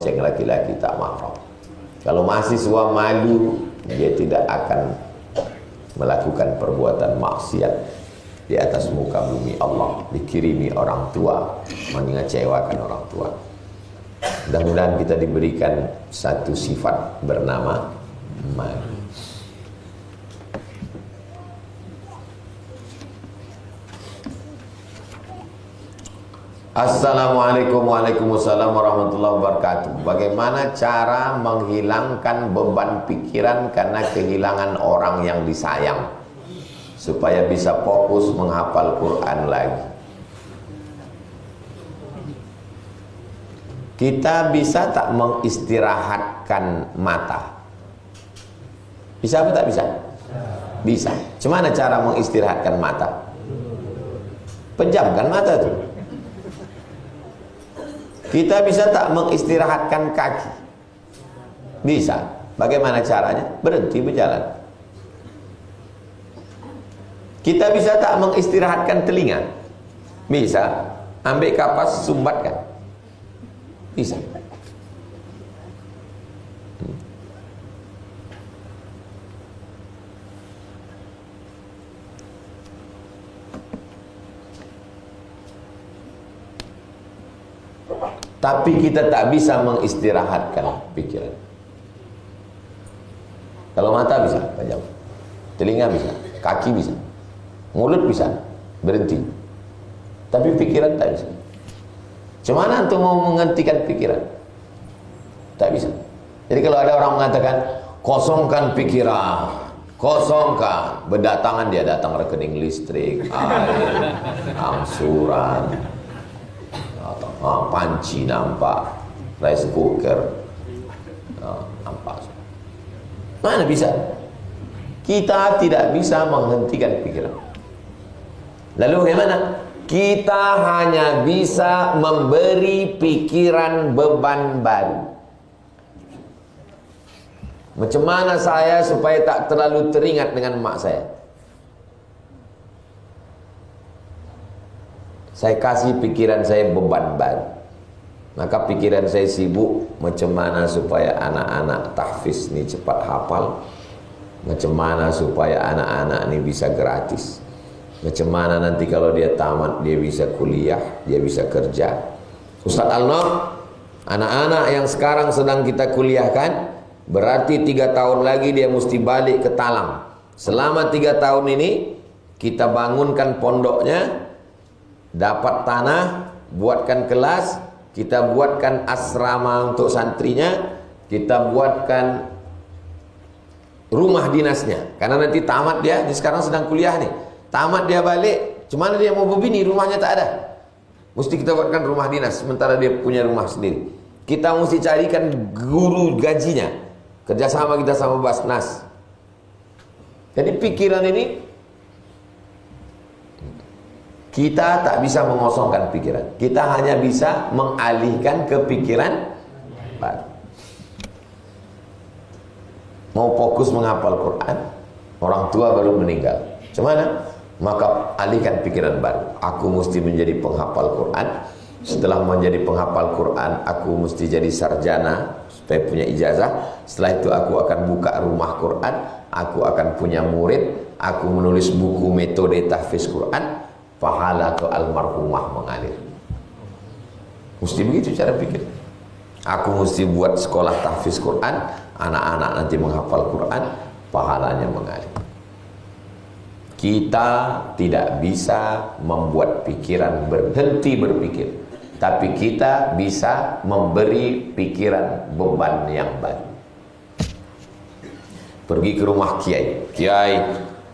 yang laki-laki tak mahram. Kalau mahasiswa malu, dia tidak akan melakukan perbuatan maksiat di atas muka bumi Allah, dikirimi orang tua, mengecewakan orang tua. Mudah-mudahan kita diberikan satu sifat bernama malu. Assalamualaikum waalaikumsalam warahmatullahi wabarakatuh. Bagaimana cara menghilangkan beban pikiran karena kehilangan orang yang disayang supaya bisa fokus menghafal Quran lagi? Kita bisa tak mengistirahatkan mata? Bisa apa tak bisa? Bisa. Cuma cara mengistirahatkan mata? Pejamkan mata tuh. Kita bisa tak mengistirahatkan kaki? Bisa. Bagaimana caranya? Berhenti berjalan. Kita bisa tak mengistirahatkan telinga? Bisa. Ambil kapas, sumbatkan. Bisa. Tapi kita tak bisa mengistirahatkan pikiran. Kalau mata bisa, pejam. Telinga bisa, kaki bisa, mulut bisa, berhenti. Tapi pikiran tak bisa. Cuma untuk mau menghentikan pikiran? Tak bisa. Jadi kalau ada orang mengatakan, kosongkan pikiran, kosongkan. Berdatangan dia datang rekening listrik, air, angsuran, panci nampak, rice cooker nampak. Mana bisa? Kita tidak bisa menghentikan pikiran. Lalu bagaimana? Kita hanya bisa memberi pikiran beban baru. Macam mana saya supaya tak terlalu teringat dengan mak saya? Saya kasih pikiran saya beban baru. Maka pikiran saya sibuk macam mana supaya anak-anak tahfiz ni cepat hafal, macam mana supaya anak-anak ni bisa gratis, macam mana nanti kalau dia tamat dia bisa kuliah, dia bisa kerja. Ustaz Al-Nur, anak-anak yang sekarang sedang kita kuliahkan, berarti 3 tahun lagi dia mesti balik ke Talang. Selama 3 tahun ini kita bangunkan pondoknya, dapat tanah, buatkan kelas, kita buatkan asrama untuk santrinya, kita buatkan rumah dinasnya. Karena nanti tamat dia sekarang sedang kuliah nih. Tamat dia balik, cuma dia mau berbini, rumahnya tak ada. Mesti kita buatkan rumah dinas, sementara dia punya rumah sendiri. Kita mesti carikan guru gajinya. Kerjasama kita sama Basnas. Jadi pikiran ini, kita tak bisa mengosongkan pikiran. Kita hanya bisa mengalihkan ke pikiran baru. Mau fokus menghafal Quran, orang tua baru meninggal. Cuman maka alihkan pikiran baru. Aku mesti menjadi penghafal Quran. Setelah menjadi penghafal Quran, aku mesti jadi sarjana supaya punya ijazah. Setelah itu aku akan buka rumah Quran, aku akan punya murid, aku menulis buku metode tahfiz Quran. Pahala ke almarhumah mengalir. Mesti begitu cara pikir. Aku mesti buat sekolah tahfiz Quran, anak-anak nanti menghafal Quran, pahalanya mengalir. Kita tidak bisa membuat pikiran berhenti berpikir, tapi kita bisa memberi pikiran beban yang baru. Pergi ke rumah kiai, kiai,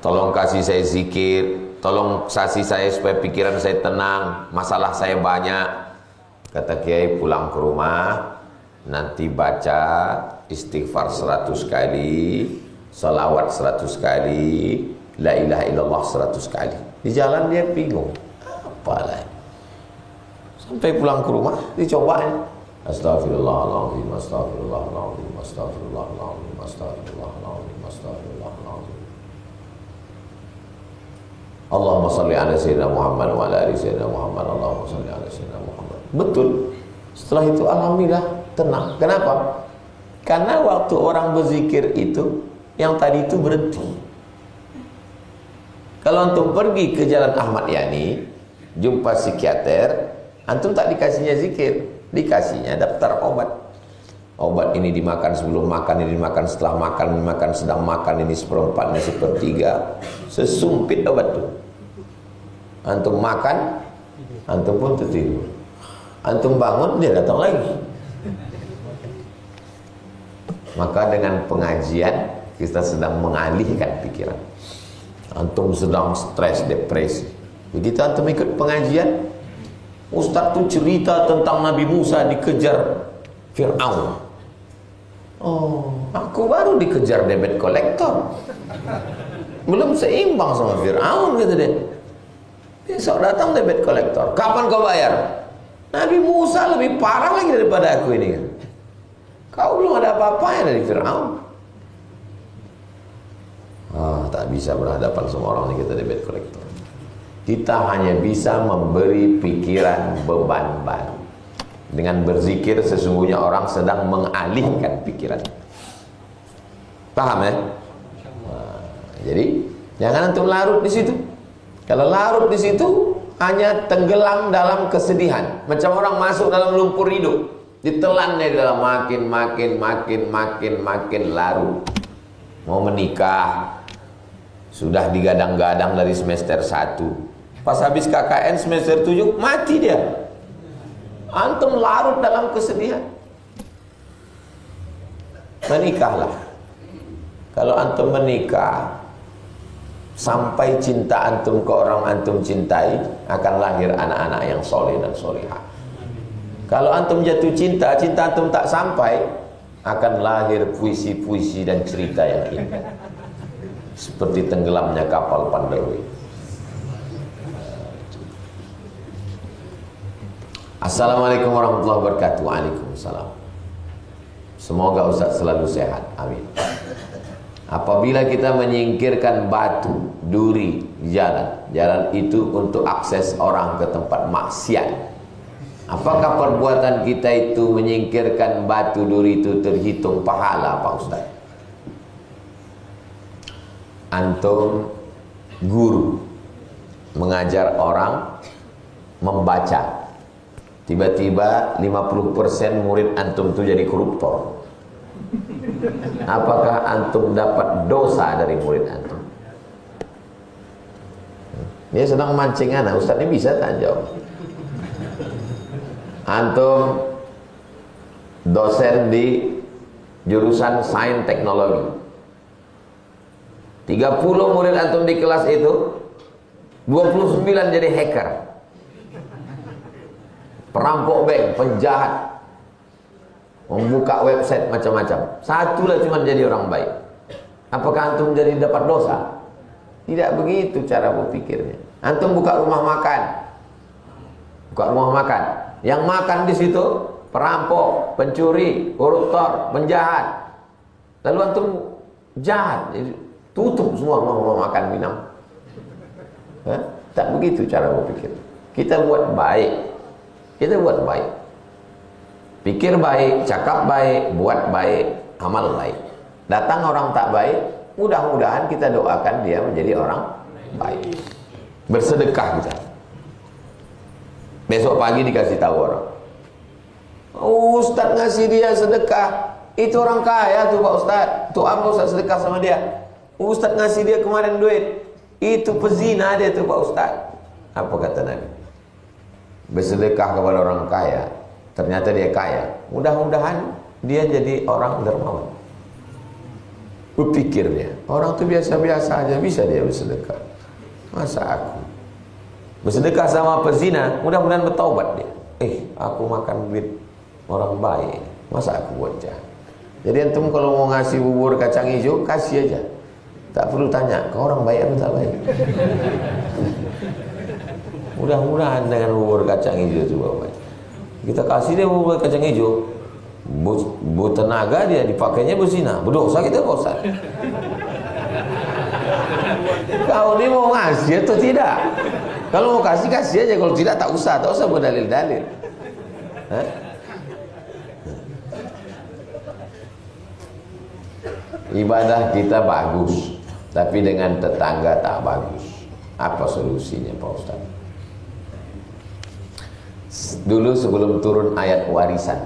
tolong kasih saya zikir, tolong kasih saya supaya pikiran saya tenang, masalah saya banyak. Kata kiai, pulang ke rumah, nanti baca istighfar 100 kali, salawat 100 kali, la ilaha illallah 100 kali. Di jalan dia bingung, apalah. Sampai pulang ke rumah, dicobain. Astagfirullahaladzim, astagfirullahaladzim, astagfirullahaladzim, astagfirullahaladzim, astagfirullahaladzim. Allahumma salli ala sayyidina Muhammad wa ala ali sayyidina Muhammad. Allahumma salli ala sayyidina Muhammad. Betul. Setelah itu alhamdulillah tenang. Kenapa? Karena waktu orang berzikir itu, yang tadi itu berhenti. Kalau antum pergi ke Jalan Ahmad Yani, jumpa psikiater, antum tak dikasihnya zikir, dikasihnya daftar obat. Obat ini dimakan sebelum makan, ini dimakan setelah makan, ini makan sedang makan, ini seperempat, ini sepertiga. Sesumpit obat itu. Antum makan, antum pun tertidur. Antum bangun, dia datang lagi. Maka dengan pengajian kita sedang mengalihkan pikiran. Antum sedang stres, depresi. Begitu antum ikut pengajian, Ustaz tuh cerita tentang Nabi Musa dikejar Fir'aun. Oh, aku baru dikejar debit kolektor. Belum seimbang sama Fir'aun, gitu deh. Besok datang debit kolektor. Kapan kau bayar? Nabi Musa lebih parah lagi daripada aku ini. Kau belum ada apa-apanya dari Fir'aun. Tak bisa berhadapan sama orang ini, kita debit kolektor. Kita hanya bisa memberi pikiran beban baru. Dengan berzikir sesungguhnya orang sedang mengalihkan pikiran. Paham ya? Jadi jangan antum larut di situ. Kalau larut di situ hanya tenggelam dalam kesedihan. Macam orang masuk dalam lumpur hidup, ditelannya di dalam makin larut. Mau menikah, sudah digadang-gadang dari semester 1. Pas habis KKN semester 7 mati dia. Antum larut dalam kesedihan. Menikahlah. Kalau antum menikah, sampai cinta antum ke orang antum cintai, akan lahir anak-anak yang soleh dan solehah. Kalau antum jatuh cinta, cinta antum tak sampai, akan lahir puisi-puisi dan cerita yang indah. Seperti tenggelamnya kapal Pandawi. Assalamualaikum warahmatullahi wabarakatuh. Waalaikumsalam. Semoga Ustaz selalu sehat. Amin. Apabila kita menyingkirkan batu, duri di jalan itu untuk akses orang ke tempat maksiat. Apakah perbuatan kita itu menyingkirkan batu, duri itu terhitung pahala, Pak Ustaz? Antum guru mengajar orang membaca. Tiba-tiba 50% murid antum itu jadi koruptor. Apakah antum dapat dosa dari murid antum? Dia sedang mancing anak, Ustaz ini bisa tak jawab? Antum dosen di jurusan sains teknologi. 30 murid antum di kelas itu, 29 jadi hacker, perampok bank, penjahat, membuka website macam-macam. Satu lah cuma jadi orang baik. Apakah antum jadi dapat dosa? Tidak begitu cara berpikirnya. Antum buka rumah makan, yang makan di situ perampok, pencuri, koruptor, penjahat. Lalu antum jahat, jadi tutup semua rumah makan minum. Tak begitu cara berpikir. Kita buat baik. Pikir baik, cakap baik, buat baik, amal baik. Datang orang tak baik, mudah-mudahan kita doakan dia menjadi orang baik. Bersedekah kita. Besok pagi dikasih tahu orang, Ustaz ngasih dia sedekah, itu orang kaya tuh Pak Ustaz. Tuh apa Ustaz sedekah sama dia? Ustaz ngasih dia kemarin duit, itu pezina dia tuh Pak Ustaz. Apa kata Nabi? Bersedekah kepada orang kaya, ternyata dia kaya, mudah-mudahan dia jadi orang dermawan. Berpikir dia, orang tuh biasa-biasa aja bisa dia bersedekah, masa aku bersedekah sama pezina, mudah-mudahan bertaubat dia. Aku makan duit orang baik, masa aku buat jahat. Jadi antum kalau mau ngasih bubur kacang hijau, kasih aja, tak perlu tanya ke orang baik atau tak baik. Mudah-mudahan dengan bubur kacang hijau itu baik. Kita kasih dia bubur kacang hijau, tenaga dia dipakainya berzina, berdosa kita Pak Ustaz. Kau ini mau ngasih atau tidak? Kalau mau kasih, kasih aja. Kalau tidak, tak usah berdalil-dalil. Ibadah kita bagus, tapi dengan tetangga tak bagus. Apa solusinya Pak Ustaz? Dulu sebelum turun ayat warisan,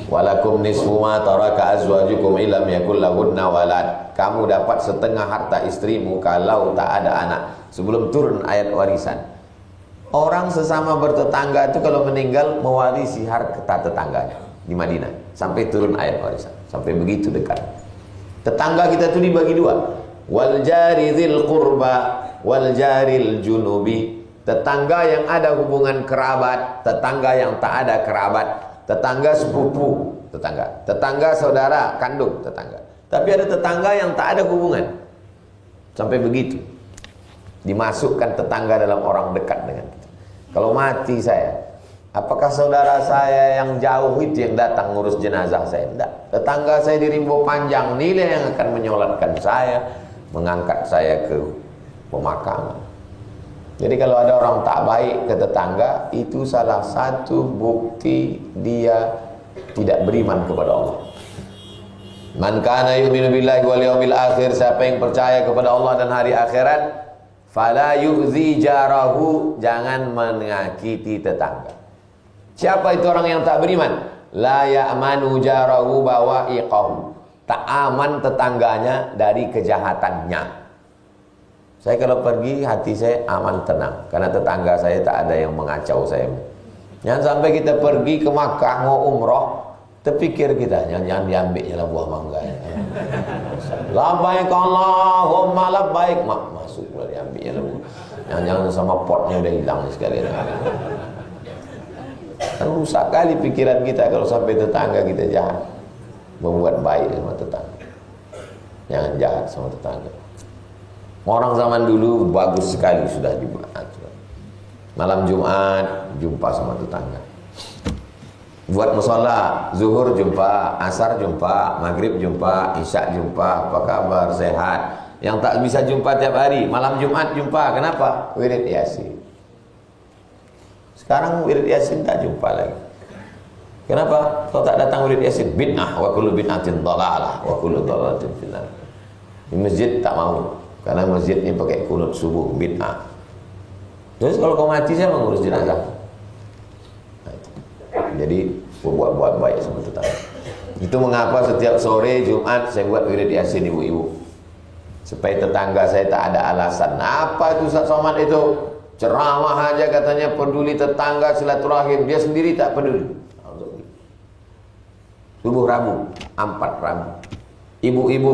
walakum nisfu ma taraka azwajukum illam yakul lahunna walad. Kamu dapat setengah harta istrimu kalau tak ada anak. Sebelum turun ayat warisan, orang sesama bertetangga itu kalau meninggal mewarisi harta tetangganya di Madinah. Sampai turun ayat warisan, sampai begitu dekat. Tetangga kita itu dibagi dua, wal jari dzil qurba wal jaril junubi. Tetangga yang ada hubungan kerabat, tetangga yang tak ada kerabat, tetangga sepupu, tetangga saudara kandung, tetangga. Tapi ada tetangga yang tak ada hubungan. Sampai begitu dimasukkan tetangga dalam orang dekat dengan kita. Kalau mati saya, apakah saudara saya yang jauh itu yang datang ngurus jenazah saya? Tidak. Tetangga saya di Rimbo Panjang nilai yang akan menyolatkan saya, mengangkat saya ke pemakaman. Jadi kalau ada orang tak baik ke tetangga, itu salah satu bukti dia tidak beriman kepada Allah. Man kana yu'minu billahi wal yawmil akhir, siapa yang percaya kepada Allah dan hari akhirat, fala yu'zi jarahu, jangan menyakiti tetangga. Siapa itu orang yang tak beriman? La ya'manu jarahu bawa'iqahu, tak aman tetangganya dari kejahatannya. Saya kalau pergi hati saya aman tenang, karena tetangga saya tak ada yang mengacau saya. Jangan sampai kita pergi ke Makkah mau umroh, terpikir kita jangan diambilnya lah buah mangga. Labbaik Allahumma labbaik, masuk pula diambilnya lah. Jangan sama potnya udah hilang sekalian. Kan rusak kali pikiran kita kalau sampai tetangga kita jahat. Membuat baik sama tetangga. Jangan jahat sama tetangga. Orang zaman dulu bagus sekali sudah Jumat. Malam Jumat jumpa sama tetangga. Buat mushola, zuhur jumpa, asar jumpa, maghrib jumpa, isya jumpa. Apa kabar? Sehat. Yang tak bisa jumpa tiap hari, malam Jumat jumpa. Kenapa? Wirid Yasin. Sekarang wirid Yasin tak jumpa lagi. Kenapa? Kau tak datang wirid Yasin? Bid'ah, wa kullu bid'atin dhalalah, wa kullu dhalalatin finnar. Di masjid tak mau. Karena masjid ini pakai kunut subuh, bid'ah. Terus kalau kau mati saya mengurus jenazah. Nah, jadi buat baik sama tetangga. Itu mengapa setiap sore Jumat saya buat wirid Yasin ibu-ibu. Supaya tetangga saya tak ada alasan. Apa itu Ustaz Somad itu? Ceramah aja katanya peduli tetangga, silaturahim. Dia sendiri tak peduli. Subuh Rabu, 4 Rabu. Ibu-ibu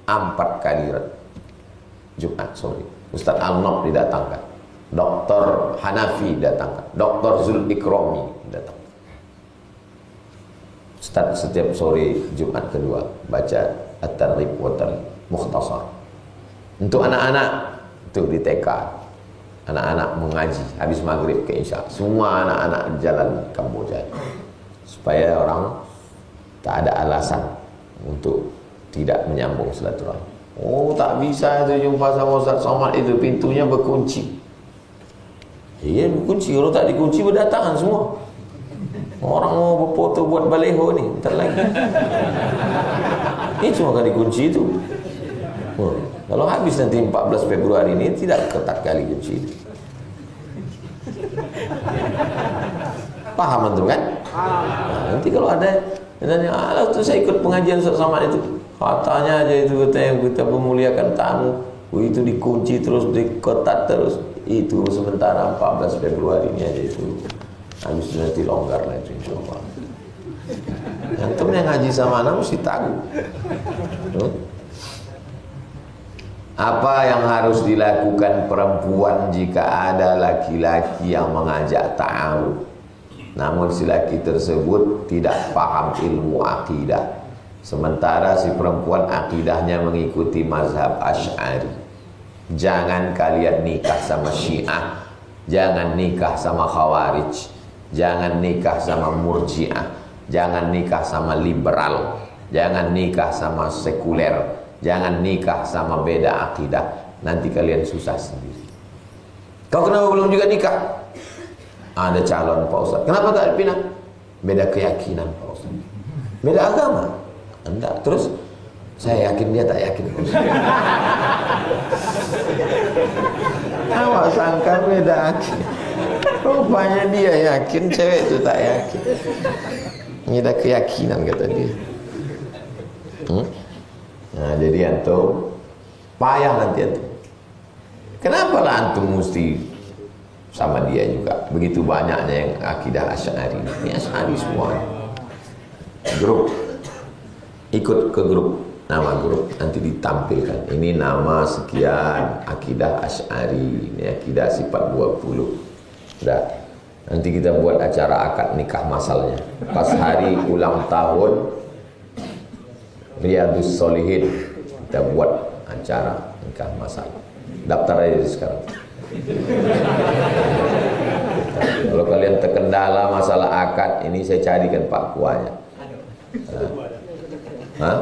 4 kali Jumat sore. Ustaz Al-Nob didatangkan, Dr. Hanafi datangkan, Dr. Zulfikromi datang. Ustaz setiap sore Jumat kedua baca At-Targhib wa Tarhib Mukhtasar. Untuk anak-anak itu di TK, anak-anak mengaji habis maghrib ke isya. Semua anak-anak jalan Kamboja supaya orang tak ada alasan untuk tidak menyambung silaturahmi. Oh, tak bisa itu jumpa sama Ustaz Somad itu, pintunya berkunci. Iya berkunci, kalau tak dikunci berdatangan semua. Orang mau berfoto buat baleho ni, bentar lagi. Ini cuma kan dikunci itu. Oh, kalau habis nanti 14 Februari ini tidak ketat kali kunci itu. Paham antum kan? Nah, nanti kalau ada alah tu saya ikut pengajian Ustaz Somad itu. Katanya aja itu kita memuliakan tamu, itu dikunci terus, diketat terus. Itu sementara 14 Februari ini aja itu. Habis itu nanti longgar lah itu insyaallah. Antum yang ngaji sama anak mesti tahu. Apa yang harus dilakukan perempuan jika ada laki-laki yang mengajak ta'awud, namun si laki tersebut tidak paham ilmu akidah, sementara si perempuan akidahnya mengikuti mazhab Asy'ari? Jangan kalian nikah sama Syiah, jangan nikah sama Khawarij, jangan nikah sama Murji'ah, jangan nikah sama liberal, jangan nikah sama sekuler, jangan nikah sama beda akidah, nanti kalian susah sendiri. Kau kenapa belum juga nikah? Ada calon Pak Ustaz. Kenapa tak dipindah? Beda keyakinan Pak Ustaz. Beda agama. Enggak. Terus Saya yakin dia tak yakin. Awak sangka beda yakin. Rupanya dia yakin, cewek itu tak yakin. Ini ada keyakinan kata dia. Nah, jadi antum payah nanti antum. Kenapa lah antum mesti sama dia juga? Begitu banyaknya yang akidah Asy'ari. Ini Asy'ari semua. Grup, ikut ke grup, nama grup nanti ditampilkan. Ini nama sekian akidah Asy'ari, ini akidah sifat 20. Udah. Nanti kita buat acara akad nikah masalnya. Pas hari ulang tahun Riyadhus Shalihin kita buat acara nikah masal. Daftar aja sekarang. Kalau kalian terkendala masalah akad, ini saya carikan Pak Kuanya. Hah?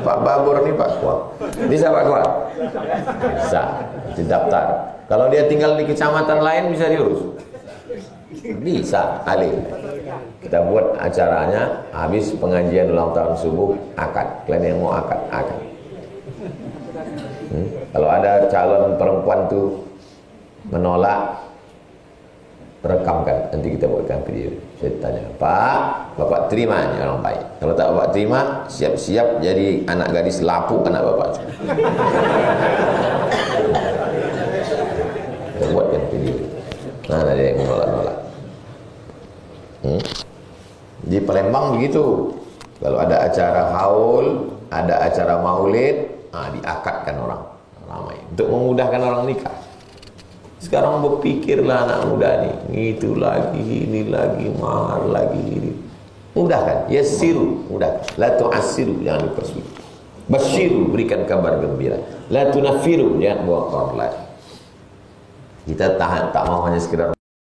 Pak Babur nih Pak Kua. Bisa Pak Kua? Bisa. Didaftar. Kalau dia tinggal di kecamatan lain bisa diurus. Bisa, alim. Kita buat acaranya habis pengajian ulang tahun subuh akad. Kalian yang mau akad. Kalau ada calon perempuan tuh menolak, rekamkan, nanti kita buatkan video. Saya tanya, Pak, Bapak terima ini orang baik. Kalau tak Bapak terima, siap-siap jadi anak gadis lapuk anak Bapak. Kita buatkan video. Nah, ada yang menolak-nolak. Di Palembang begitu. Kalau ada acara haul, ada acara maulid, diakadkan orang ramai untuk memudahkan orang nikah. Sekarang berpikirlah anak muda nih, itu lagi, ini lagi, mahar lagi, ini. Mudahkan, yassiru, mudah. La tu'assiru, jangan dipersulit. Basyiru, berikan kabar gembira. La tunafiru, jangan buang orang lain. Kita tahan, tak mau hanya sekedar